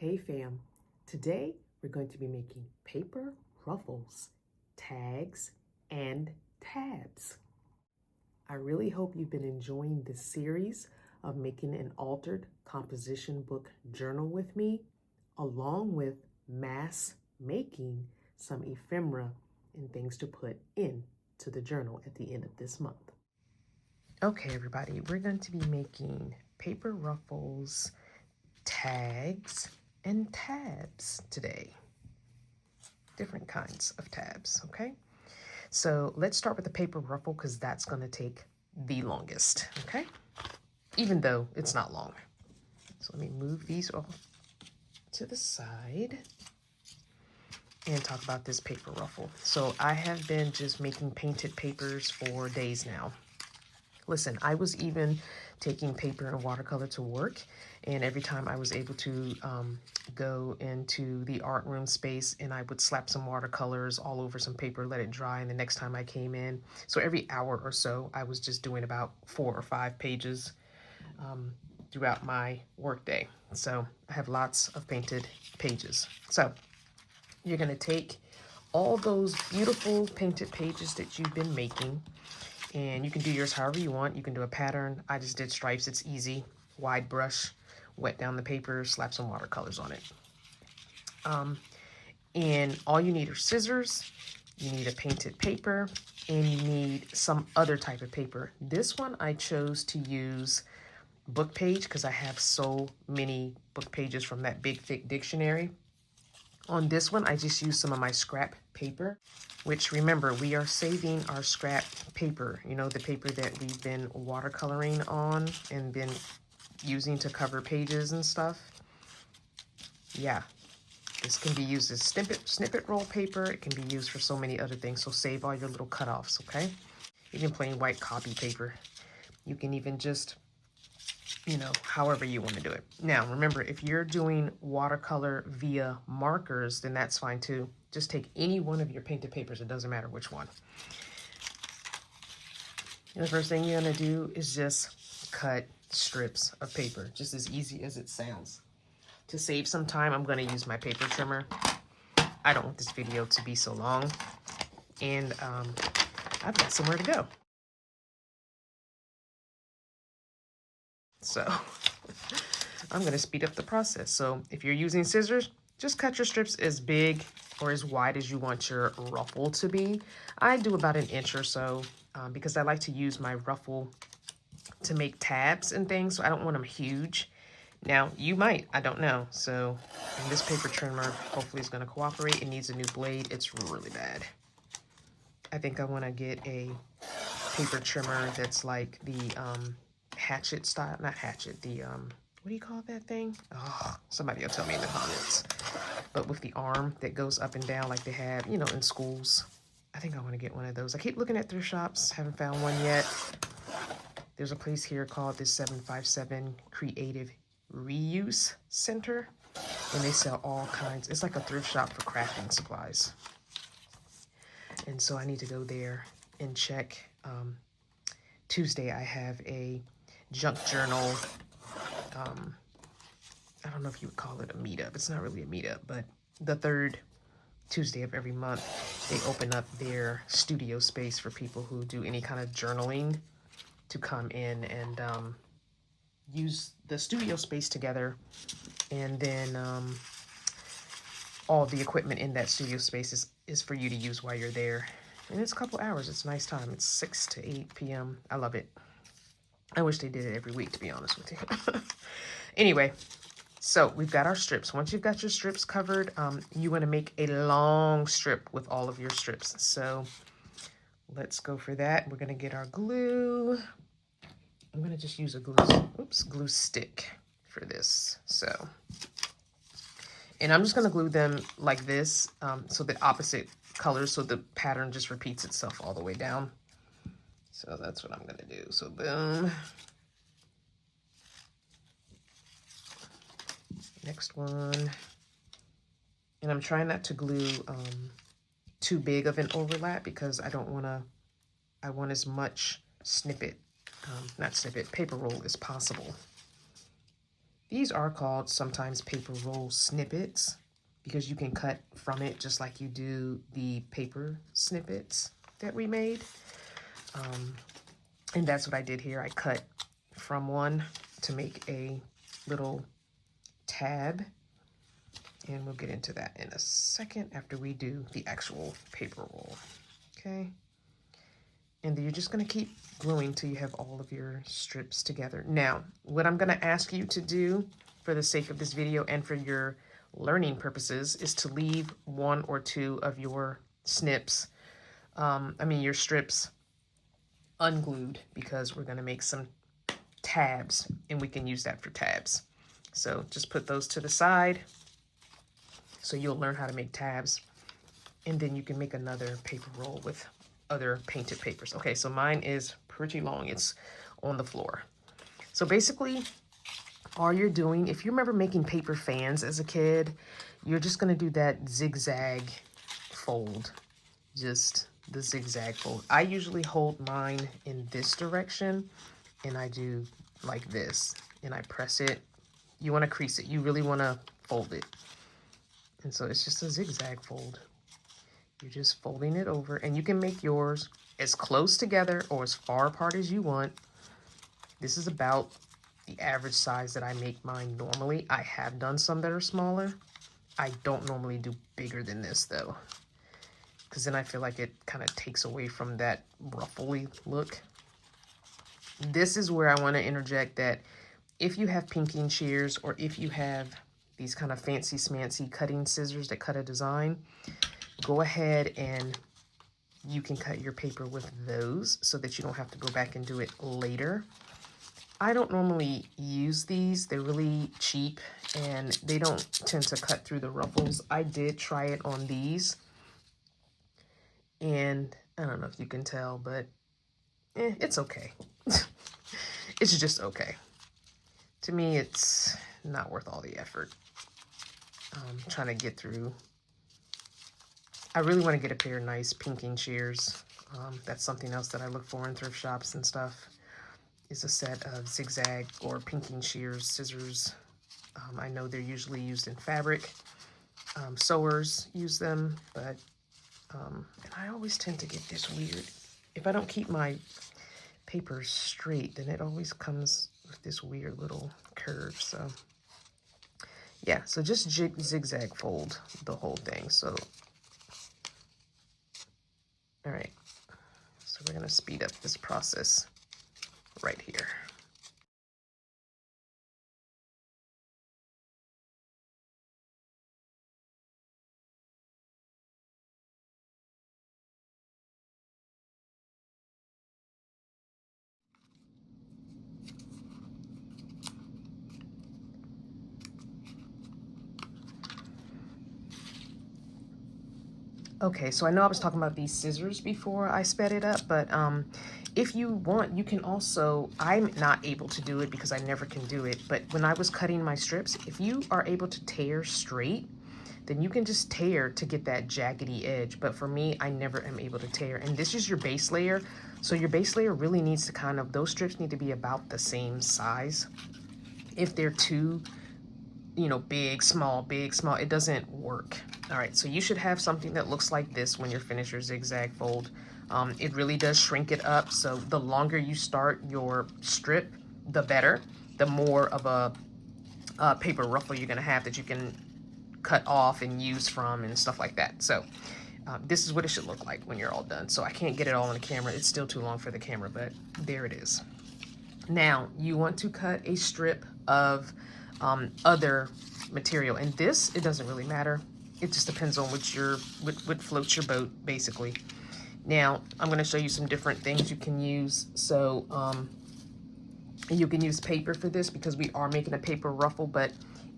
Hey fam, today we're going to be making paper ruffles, tags, and tabs. I really hope you've been enjoying this series of making an altered composition book journal with me, along with mass making some ephemera and things to put into the journal at the end of this month. Okay everybody, we're going to be making paper ruffles, tags, and tabs today. Different kinds of tabs, okay? So let's start with the paper ruffle because that's going to take the longest, okay? Even though it's not long. So let me move these off to the side and talk about this paper ruffle. So I have been just making painted papers for days now. Listen, I was even taking paper and watercolor to work, and every time I was able to go into the art room space and I would slap some watercolors all over some paper, let it dry, and the next time I came in, so every hour or so, I was just doing about 4 or 5 pages throughout my workday. So I have lots of painted pages. So you're gonna take all those beautiful painted pages that you've been making, and you can do yours however you want. You can do a pattern. I just did stripes. It's easy. Wide brush, wet down the paper, slap some watercolors on it. And all you need are scissors. You need a painted paper, and you need some other type of paper. This one I chose to use book page because I have so many book pages from that big thick dictionary. On this one, I just used some of my scrap paper, which remember, we are saving our scrap paper, you know, the paper that we've been watercoloring on and been using to cover pages and stuff. Yeah, this can be used as snippet roll paper. It can be used for so many other things, so save all your little cutoffs, okay? Even plain white copy paper. You can even just, you know, however you want to do it. Now, remember, if you're doing watercolor via markers, then that's fine too. Just take any one of your painted papers. It doesn't matter which one. And the first thing you're going to do is just cut strips of paper, just as easy as it sounds. To save some time, I'm going to use my paper trimmer. I don't want this video to be so long, and I've got somewhere to go. So I'm going to speed up the process. So if you're using scissors, just cut your strips as big or as wide as you want your ruffle to be. I do about 1 inch or so because I like to use my ruffle to make tabs and things, so I don't want them huge. Now, you might, I don't know. So this paper trimmer hopefully is going to cooperate. It needs a new blade. It's really bad. I think I want to get a paper trimmer that's like the hatchet style, not hatchet, the what do you call that thing? Oh, somebody will tell me in the comments. But with the arm that goes up and down like they have, you know, in schools. I think I want to get one of those. I keep looking at thrift shops, haven't found one yet. There's a place here called this 757 Creative Reuse Center, and they sell all kinds. It's like a thrift shop for crafting supplies. And so I need to go there and check. Tuesday I have a junk journal. I don't know if you would call it a meetup. It's not really a meetup, but the third Tuesday of every month, they open up their studio space for people who do any kind of journaling to come in and use the studio space together. And then all the equipment in that studio space is for you to use while you're there. And it's a couple hours. It's a nice time. It's 6 to 8 p.m. I love it. I wish they did it every week, to be honest with you. Anyway, so we've got our strips. Once you've got your strips covered, you want to make a long strip with all of your strips. So let's go for that. We're going to get our glue. I'm going to just use a glue stick for this. So, and I'm just going to glue them like this, so the opposite colors, so the pattern just repeats itself all the way down. So that's what I'm going to do. So boom. Next one. And I'm trying not to glue too big of an overlap because I don't want to, I want as much paper roll as possible. These are called sometimes paper roll snippets because you can cut from it just like you do the paper snippets that we made. And that's what I did here. I cut from one to make a little tab. And we'll get into that in a second after we do the actual paper roll. Okay. And then you're just going to keep gluing till you have all of your strips together. Now, what I'm going to ask you to do for the sake of this video and for your learning purposes is to leave one or two of your snips, your strips unglued, because we're going to make some tabs and we can use that for tabs. So just put those to the side so you'll learn how to make tabs, and then you can make another paper roll with other painted papers. Okay, so mine is pretty long. It's on the floor. So basically, all you're doing, if you remember making paper fans as a kid, you're just going to do that zigzag fold. Just the zigzag fold. I usually hold mine in this direction, and I do like this, and I press it. You want to crease it. You really want to fold it. And so it's just a zigzag fold. You're just folding it over, and you can make yours as close together or as far apart as you want. This is about the average size that I make mine normally. I have done some that are smaller. I don't normally do bigger than this though, because then I feel like it kind of takes away from that ruffly look. This is where I want to interject that if you have pinking shears, or if you have these kind of fancy smancy cutting scissors that cut a design, go ahead and you can cut your paper with those so that you don't have to go back and do it later. I don't normally use these. They're really cheap and they don't tend to cut through the ruffles. I did try it on these, and I don't know if you can tell, but it's okay. It's just okay. To me, it's not worth all the effort. Trying to get through. I really want to get a pair of nice pinking shears. That's something else that I look for in thrift shops and stuff, is a set of zigzag or pinking shears, scissors. I know they're usually used in fabric. Sewers use them, but and I always tend to get this weird. If I don't keep my paper straight, then it always comes with this weird little curve. So yeah, so just zigzag fold the whole thing. So all right, so we're gonna speed up this process right here. Okay, so I know I was talking about these scissors before I sped it up, but if you want, you can also, I'm not able to do it because I never can do it, but when I was cutting my strips, if you are able to tear straight, then you can just tear to get that jaggedy edge. But for me, I never am able to tear. And this is your base layer. So your base layer really needs to kind of, those strips need to be about the same size. If they're too, big, small, it doesn't work. All right, so you should have something that looks like this when you're finished your zigzag fold. It really does shrink it up. So the longer you start your strip, the better. The more of a paper ruffle you're gonna have that you can cut off and use from and stuff like that. So this is what it should look like when you're all done. So I can't get it all on the camera. It's still too long for the camera, but there it is. Now you want to cut a strip of other material, and this, it doesn't really matter. It just depends on what floats your boat, basically. Now I'm going to show you some different things you can use. So you can use paper for this because we are making a paper ruffle, but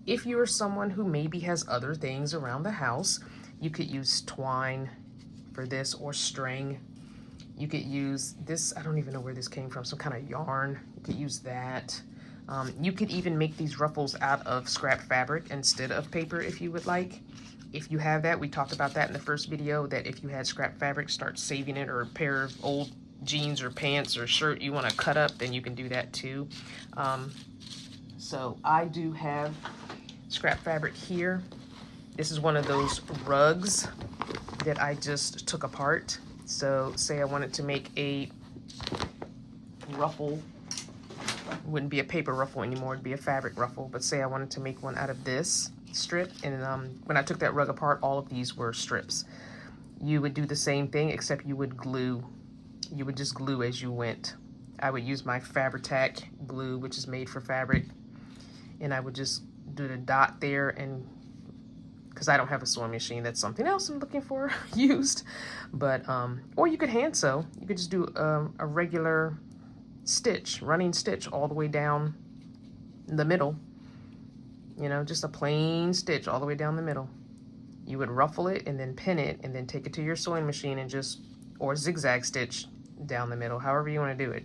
if you're someone who maybe has other things around the house, you could use twine for this, or string. You could use this, I don't even know where this came from, some kind of yarn. You could use that. You could even make these ruffles out of scrap fabric instead of paper if you would like. If you have that, we talked about that in the first video, that if you had scrap fabric, start saving it, or a pair of old jeans or pants or shirt you want to cut up, then you can do that too. So I do have scrap fabric here. This is one of those rugs that I just took apart. So say I wanted to make a ruffle. It wouldn't be a paper ruffle anymore, it'd be a fabric ruffle. But say I wanted to make one out of this strip, and when I took that rug apart, all of these were strips. You would do the same thing, except you would glue. You would just glue as you went. I would use my Fabri-Tac glue, which is made for fabric, and I would just do the dot there, and because I don't have a sewing machine, that's something else I'm looking for used. But or you could hand sew. You could just do a regular stitch, running stitch all the way down the middle. You know, just a plain stitch all the way down the middle. You would ruffle it and then pin it and then take it to your sewing machine and just, or zigzag stitch down the middle, however you want to do it.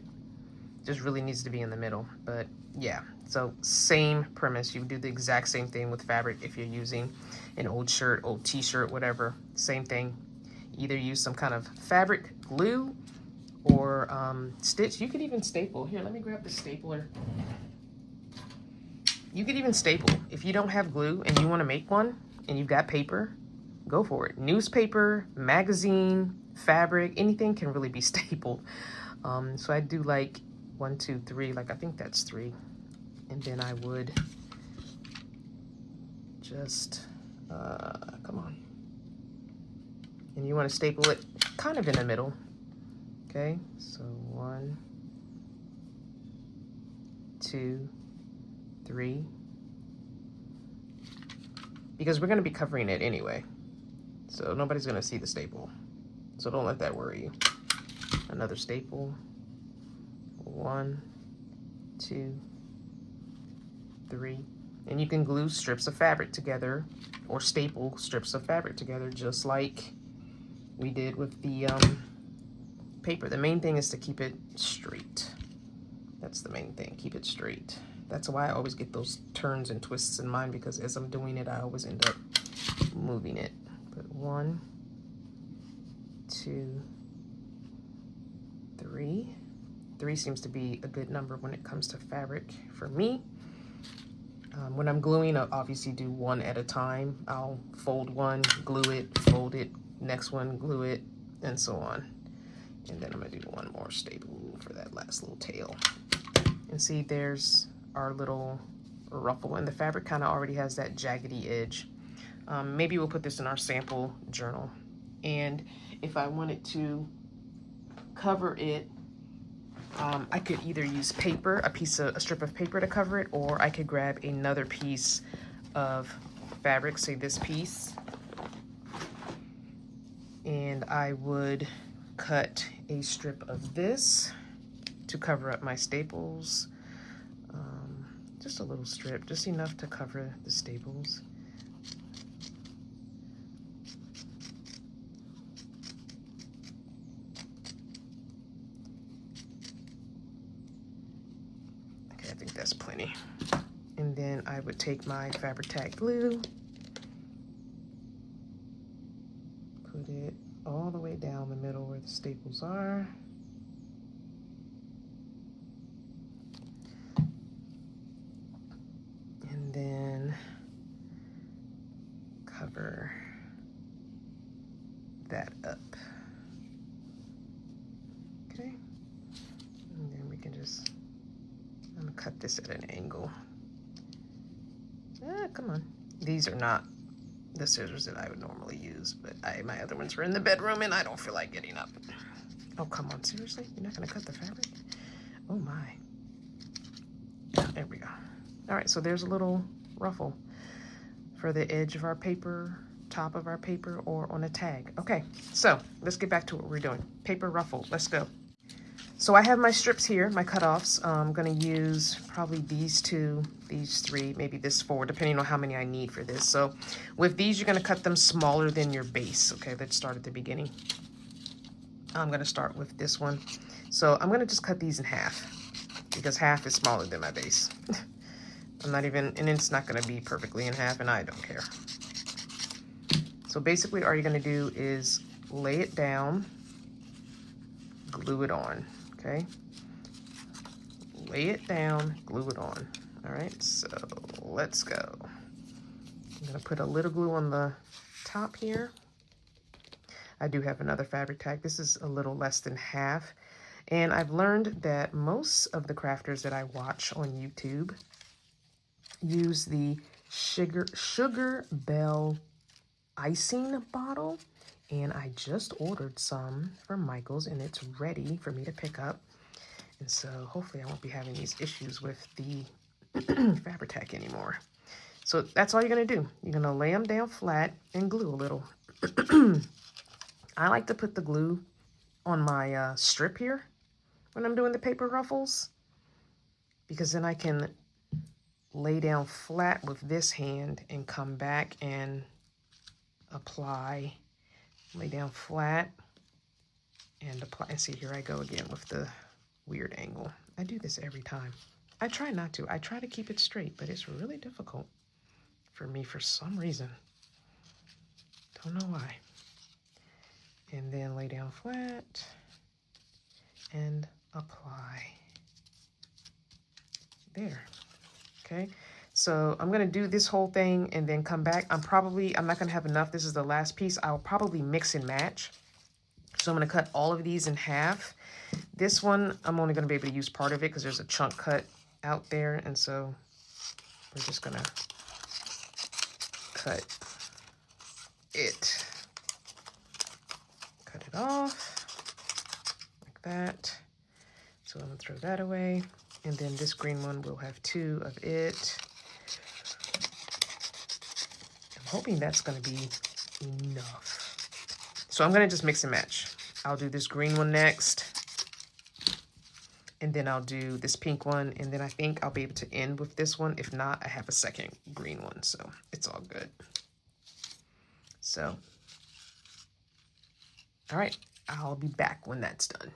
Just really needs to be in the middle. But yeah, so same premise. You would do the exact same thing with fabric if you're using an old shirt, old t-shirt, whatever. Same thing. Either use some kind of fabric glue or stitch. You could even staple. Here, let me grab the stapler. You could even staple. If you don't have glue and you want to make one and you've got paper, go for it. Newspaper, magazine, fabric, anything can really be stapled. So I do like 1, 2, 3, like I think that's 3. And then I would just, come on. And you want to staple it kind of in the middle. Okay, so 1, 2, 3. Because we're going to be covering it anyway. So nobody's going to see the staple. So don't let that worry you. Another staple. 1, 2, 3. And you can glue strips of fabric together or staple strips of fabric together just like we did with the paper. The main thing is to keep it straight. That's the main thing, keep it straight. That's why I always get those turns and twists in mine, because as I'm doing it, I always end up moving it. But 1, 2, 3. 3 seems to be a good number when it comes to fabric for me. When I'm gluing, I'll obviously do one at a time. I'll fold one, glue it, fold it, next one, glue it, and so on. And then I'm gonna do one more staple for that last little tail. And see, there's our little ruffle, and the fabric kind of already has that jaggedy edge. Maybe we'll put this in our sample journal. And if I wanted to cover it, I could either use paper, a strip of paper to cover it, or I could grab another piece of fabric, say this piece, and I would cut a strip of this to cover up my staples. Just a little strip, just enough to cover the staples. Okay, I think that's plenty. And then I would take my Fabri-Tac glue, put it all the way down the middle where the staples are. And then cover that up. Okay. And then we can just, I'm gonna cut this at an angle. Come on. These are not the scissors that I would normally use, but my other ones were in the bedroom and I don't feel like getting up. Oh, come on, seriously? You're not gonna cut the fabric? Oh my. There we go. All right, so there's a little ruffle for the edge of our paper, top of our paper, or on a tag. Okay, so let's get back to what we're doing. Paper ruffle, let's go. So I have my strips here, my cutoffs. I'm gonna use probably these 2, these 3, maybe this 4, depending on how many I need for this. So with these, you're gonna cut them smaller than your base. Okay, let's start at the beginning. I'm gonna start with this one. So I'm gonna just cut these in half, because half is smaller than my base. I'm not even, and it's not gonna be perfectly in half, and I don't care. So basically all you're gonna do is lay it down, glue it on, okay? Lay it down, glue it on, All right, so let's go. I'm gonna put a little glue on the top here. I do have another fabric tag. This is a little less than half. And I've learned that most of the crafters that I watch on YouTube use the Sugar Bell icing bottle. And I just ordered some from Michael's and it's ready for me to pick up. And so hopefully I won't be having these issues with the Fabri-Tac anymore. So that's all you're gonna do. You're gonna lay them down flat and glue a little. I like to put the glue on my strip here when I'm doing the paper ruffles, because then I can lay down flat with this hand and come back and apply, lay down flat and apply. And see, here I go again with the weird angle. I do this every time. I try not to. I try to keep it straight, but it's really difficult for me for some reason. Don't know why. And then lay down flat and apply. There. Okay. So I'm going to do this whole thing and then come back. I'm not going to have enough. This is the last piece. I'll probably mix and match. So I'm going to cut all of these in half. This one, I'm only going to be able to use part of it because there's a chunk cut out there. And so we're just going to cut it. Cut it off like that. So I'm going to throw that away. And then this green one will have 2 of it. I'm hoping that's going to be enough. So I'm going to just mix and match. I'll do this green one next. And then I'll do this pink one. And then I think I'll be able to end with this one. If not, I have a second green one. So it's all good. So, all right. I'll be back when that's done.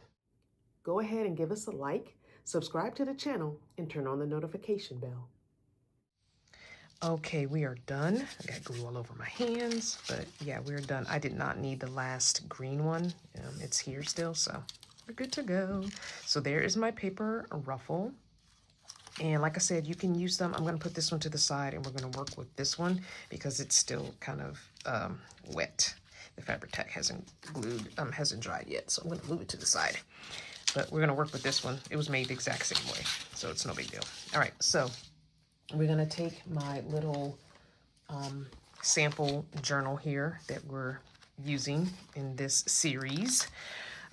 Go ahead and give us a like, subscribe to the channel, and turn on the notification bell. Okay, we are done. I got glue all over my hands, but yeah, we're done. I did not need the last green one. It's here still, so we're good to go. So there is my paper ruffle. And like I said, you can use them. I'm going to put this one to the side and we're going to work with this one because it's still kind of wet. The Fabri-Tac hasn't dried yet, so I'm going to move it to the side. But we're going to work with this one. It was made the exact same way, so it's no big deal. All right, so we're going to take my little sample journal here that we're using in this series.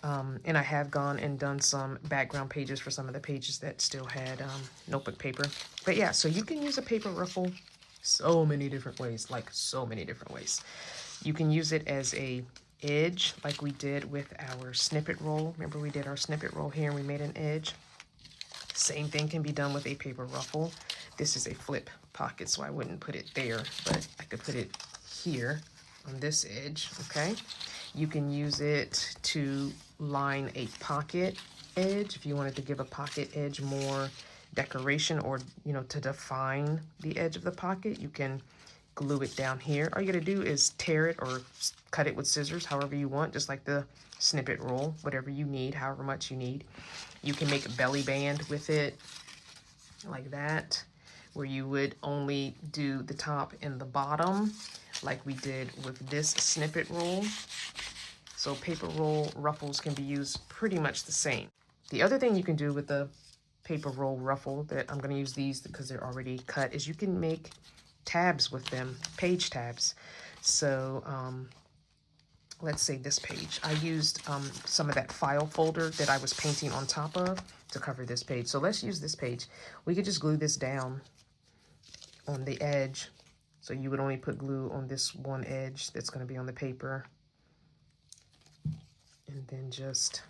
And I have gone and done some background pages for some of the pages that still had notebook paper. But yeah, so you can use a paper ruffle so many different ways, like so many different ways. You can use it as a edge like we did with our snippet roll. Remember we did our snippet roll here and we made an edge. Same thing can be done with a paper ruffle. This is a flip pocket, so I wouldn't put it there, but I could put it here on this edge, okay? You can use it to line a pocket edge if you wanted to give a pocket edge more decoration, or, you know, to define the edge of the pocket. You can glue it down here. All you gotta do is tear it or cut it with scissors, however you want, just like the snippet roll, whatever you need, however much you need. You can make a belly band with it like that, where you would only do the top and the bottom like we did with this snippet roll. So paper roll ruffles can be used pretty much the same. The other thing you can do with the paper roll ruffle, that I'm going to use these because they're already cut, is you can make tabs with them, page tabs. So let's say this page. I used some of that file folder that I was painting on top of to cover this page. So let's use this page. We could just glue this down on the edge. So you would only put glue on this one edge that's going to be on the paper. And then just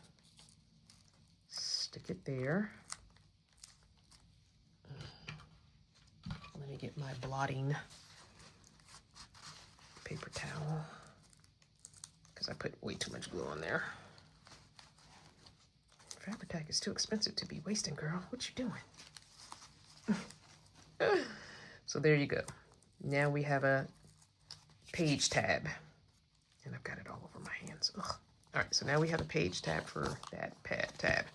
stick it there. Let me get my blotting paper towel because I put way too much glue on there. Fabri-Tac is too expensive to be wasting, girl. What you doing? So there you go. Now we have a page tab. And I've got it all over my hands. Ugh. All right, so now we have a page tab for that tab.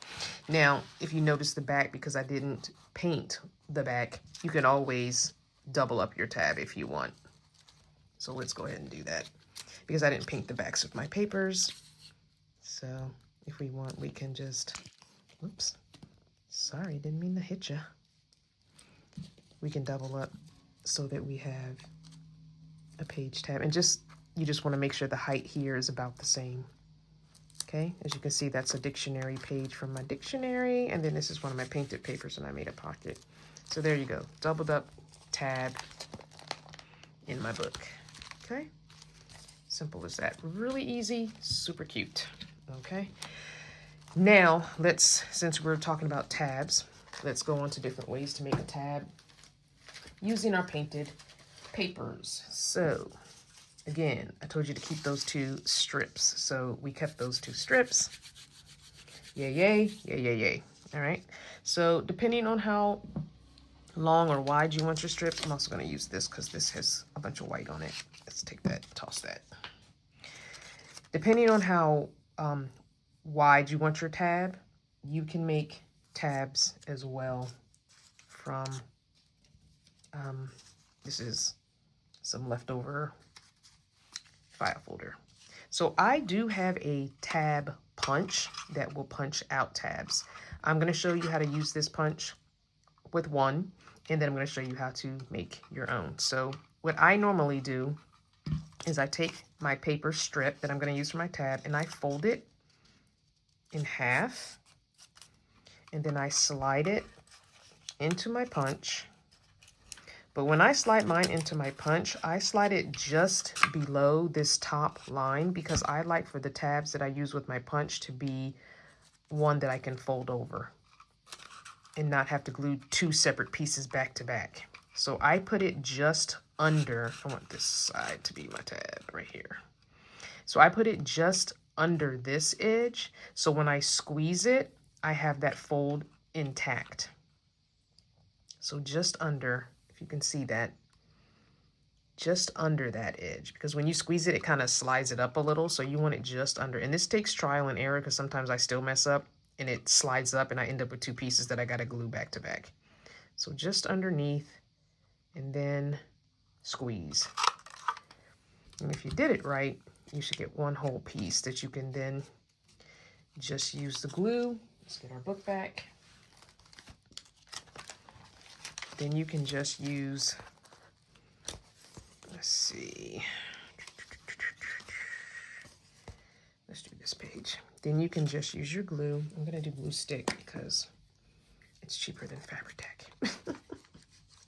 Now, if you notice the back, because I didn't paint the back. You can always double up your tab if you want. So let's go ahead and do that because I didn't paint the backs of my papers. So if we want, we can just, oops, sorry, didn't mean to hit you. We can double up so that we have a page tab, and you just want to make sure the height here is about the same. Okay, as you can see, that's a dictionary page from my dictionary, and then this is one of my painted papers, and I made a pocket. So there you go, doubled up tab in my book. Okay, simple as that. Really easy, super cute. Okay, now since we're talking about tabs, let's go on to different ways to make a tab using our painted papers. So again, I told you to keep those 2 strips. So we kept those 2 strips. Yay, yay, yay, yay, yay. All right. So depending on how long or wide you want your strips, I'm also going to use this because this has a bunch of white on it. Let's take that, toss that. Depending on how wide you want your tab, you can make tabs as well from, this is some leftover file folder. So I do have a tab punch that will punch out tabs. I'm going to show you how to use this punch with one, and then I'm going to show you how to make your own. So what I normally do is I take my paper strip that I'm going to use for my tab, and I fold it in half, and then I slide it into my punch. But when I slide mine into my punch, I slide it just below this top line because I like for the tabs that I use with my punch to be one that I can fold over and not have to glue 2 separate pieces back to back. So I put it just under, I want this side to be my tab right here. So I put it just under this edge. So when I squeeze it, I have that fold intact. So just under, if you can see that, just under that edge, because when you squeeze it, it kind of slides it up a little. So you want it just under, and this takes trial and error because sometimes I still mess up and it slides up and I end up with 2 pieces that I got to glue back to back. So just underneath and then squeeze. And if you did it right, you should get one whole piece that you can then just use the glue. Let's get our book back. Then you can just use, let's see, let's do this page. Then you can just use your glue. I'm gonna do glue stick because it's cheaper than Fabri-Tac.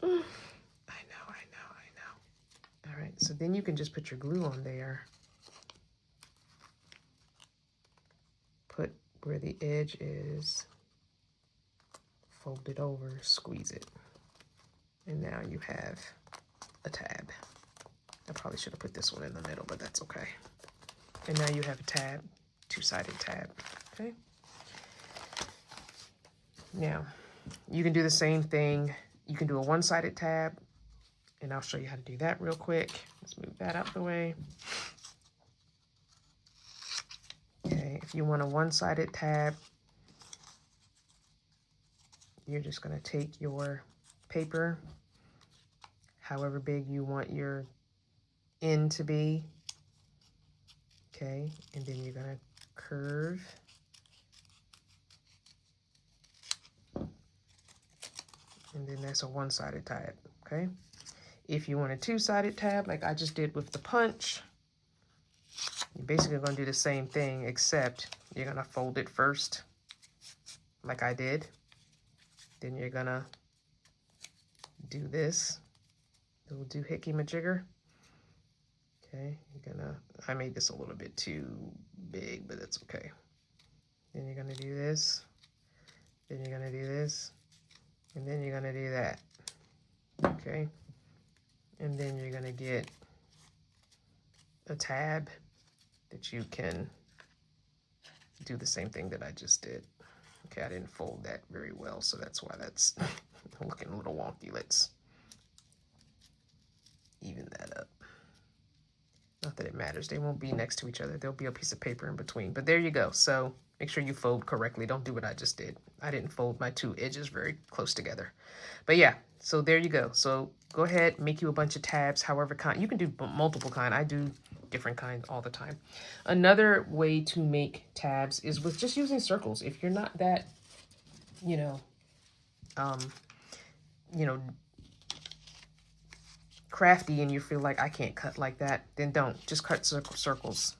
I know. All right, so then you can just put your glue on there. Put where the edge is, fold it over, squeeze it. And now you have a tab. I probably should have put this one in the middle, but that's okay. And now you have a tab, 2-sided tab, okay? Now, you can do the same thing. You can do a 1-sided tab, and I'll show you how to do that real quick. Let's move that out the way. Okay, if you want a 1-sided tab, you're just gonna take your paper, however big you want your end to be, okay, and then you're gonna curve, and then that's a 1-sided tab, okay? If you want a 2-sided tab, like I just did with the punch, you're basically gonna do the same thing, except you're gonna fold it first, like I did. Then you're gonna do this, little doohickey-majigger. Okay, you're gonna, I made this a little bit too big, but that's okay. Then you're gonna do this, then you're gonna do this, and then you're gonna do that, okay? And then you're gonna get a tab that you can do the same thing that I just did. Okay, I didn't fold that very well, so that's why that's looking a little wonky. Let's even that up. Not that it matters. They won't be next to each other. There'll be a piece of paper in between. But there you go. So Make sure you fold correctly. Don't do what I just did. I didn't fold my two edges very close together. But yeah, so there you go. So go ahead, make you a bunch of tabs, however kind. You can do multiple kind. I do different kinds all the time. Another way to make tabs is with just using circles. If you're not that, you know, crafty and you feel like I can't cut like that, then don't. Just cut circles.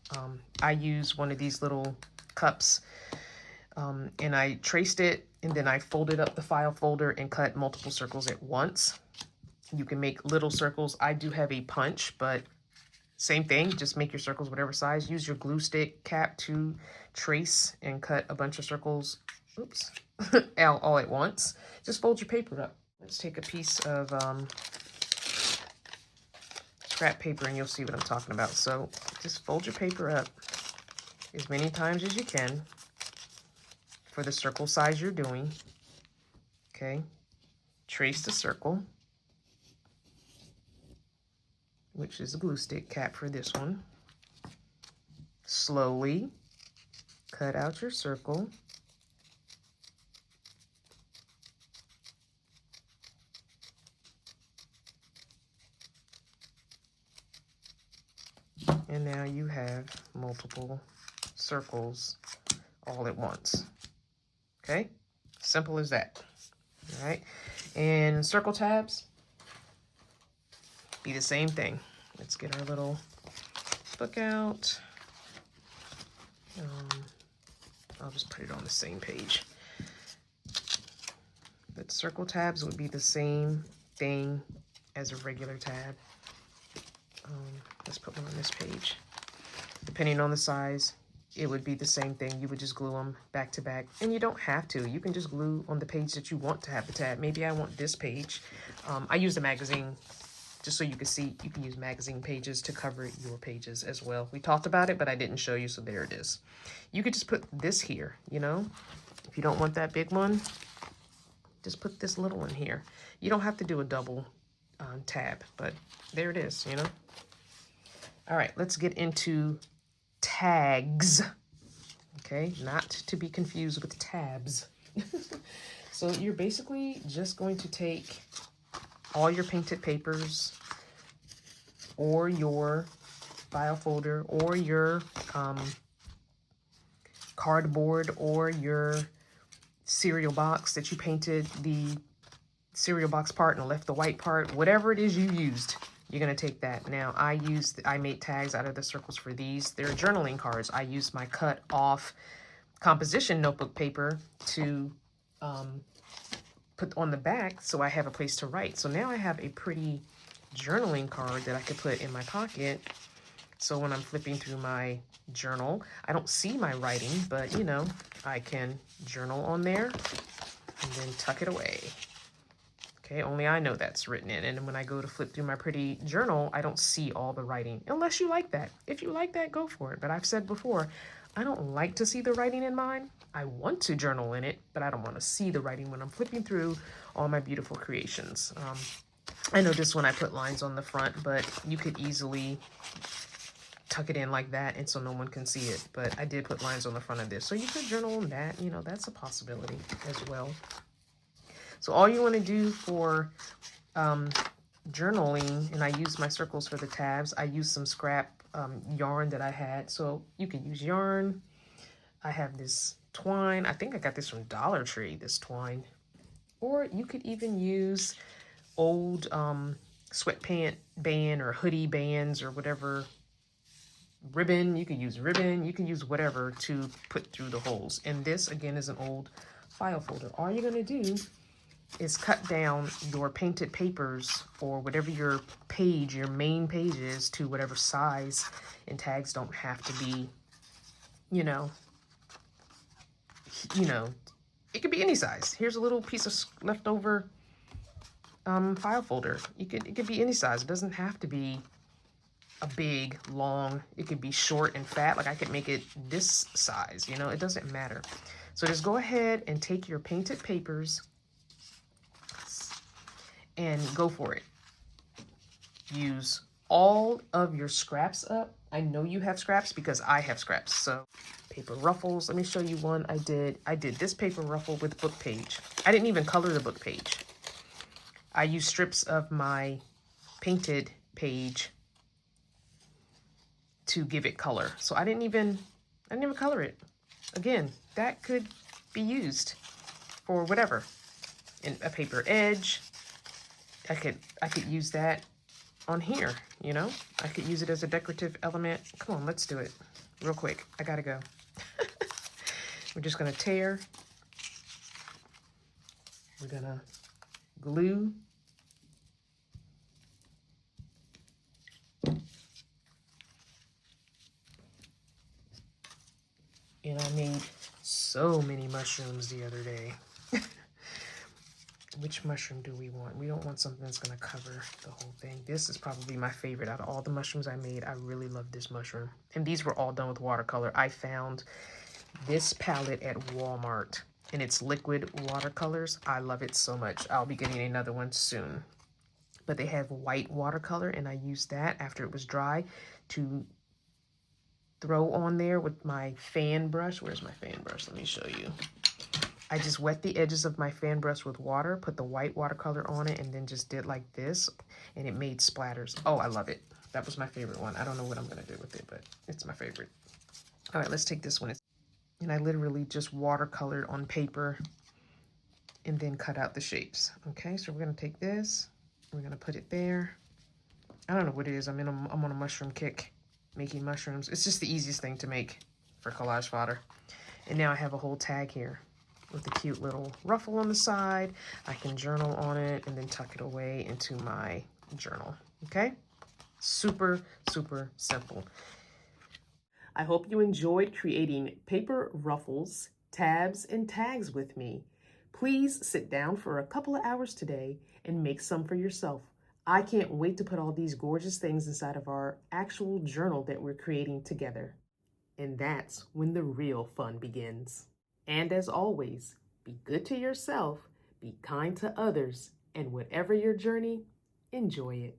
I use one of these little cups, and I traced it, and then I folded up the file folder and cut multiple circles at once. You can make little circles. I do have a punch, but same thing. Just make your circles whatever size. Use your glue stick cap to trace and cut a bunch of circles. Oops, all at once. Just fold your paper up. Let's take a piece of scrap paper and you'll see what I'm talking about. So just fold your paper up as many times as you can for the circle size you're doing. Okay, trace the circle, which is a glue stick cap for this one. Slowly cut out your circle. And now you have multiple circles all at once. Okay, simple as that. All right, and circle tabs be the same thing. Let's get our little book out. I'll just put it on the same page. But circle tabs would be the same thing as a regular tab. Let's put one on this page. Depending on the size, it would be the same thing. You would just glue them back to back, and you don't have to. You can just glue on the page that you want to have the tab. Maybe I want this page. I use the magazine just so you can see. You can use magazine pages to cover your pages as well. We talked about it, but I didn't show you, so there it is. You could just put this here, you know? If you don't want that big one, just put this little one here. You don't have to do a double tab, but there it is, you know? All right, let's get into tags. Okay, not to be confused with tabs. So you're basically just going to take all your painted papers or your file folder or your cardboard or your cereal box that you painted the cereal box part and left the white part, whatever it is you used. You're going to take that. Now, I made tags out of the circles for these. They're journaling cards. I used my cut off composition notebook paper to put on the back so I have a place to write. So now I have a pretty journaling card that I could put in my pocket. So when I'm flipping through my journal, I don't see my writing, but you know, I can journal on there and then tuck it away. Okay, only I know that's written in. And when I go to flip through my pretty journal, I don't see all the writing, unless you like that. If you like that, go for it. But I've said before, I don't like to see the writing in mine. I want to journal in it, but I don't want to see the writing when I'm flipping through all my beautiful creations. I know this one I put lines on the front, but you could easily tuck it in like that and so no one can see it. But I did put lines on the front of this. So you could journal on that, you know, that's a possibility as well. So all you want to do for journaling, and I use my circles for the tabs, I use some scrap yarn that I had. So you can use yarn. I have this twine. I think I got this from Dollar Tree, this twine. Or you could even use old sweatpant band or hoodie bands or whatever. Ribbon, you can use ribbon. You can use whatever to put through the holes. And this, again, is an old file folder. All you're going to do is cut down your painted papers or whatever your page, your main page is, to whatever size. And tags don't have to be, you know, it could be any size. Here's a little piece of leftover file folder. It could be any size. It doesn't have to be a big, long. It could be short and fat. Like I could make it this size, you know, it doesn't matter. So just go ahead and take your painted papers and go for it. Use all of your scraps up. I know you have scraps because I have scraps. So paper ruffles. Let me show you one I did. I did this paper ruffle with book page. I didn't even color the book page. I used strips of my painted page to give it color. So I didn't even color it. Again, that could be used for whatever. In a paper edge. I could use that on here, you know? I could use it as a decorative element. Come on, let's do it real quick. I gotta go. We're just gonna tear. We're gonna glue. And I made so many mushrooms the other day. Which mushroom do we want? We don't want something that's gonna cover the whole thing. This is probably my favorite out of all the mushrooms I made. I really love this mushroom. And these were all done with watercolor. I found this palette at Walmart and it's liquid watercolors. I love it so much. I'll be getting another one soon. But they have white watercolor and I used that after it was dry to throw on there with my fan brush. Where's my fan brush? Let me show you. I just wet the edges of my fan brush with water, put the white watercolor on it, and then just did like this, and it made splatters. Oh, I love it. That was my favorite one. I don't know what I'm going to do with it, but it's my favorite. All right, let's take this one. And I literally just watercolored on paper and then cut out the shapes. Okay, so we're going to take this. We're going to put it there. I don't know what it is. I'm on a mushroom kick, making mushrooms. It's just the easiest thing to make for collage fodder. And now I have a whole tag here with a cute little ruffle on the side. I can journal on it and then tuck it away into my journal, okay? Super, super simple. I hope you enjoyed creating paper ruffles, tabs, and tags with me. Please sit down for a couple of hours today and make some for yourself. I can't wait to put all these gorgeous things inside of our actual journal that we're creating together. And that's when the real fun begins. And as always, be good to yourself, be kind to others, and whatever your journey, enjoy it.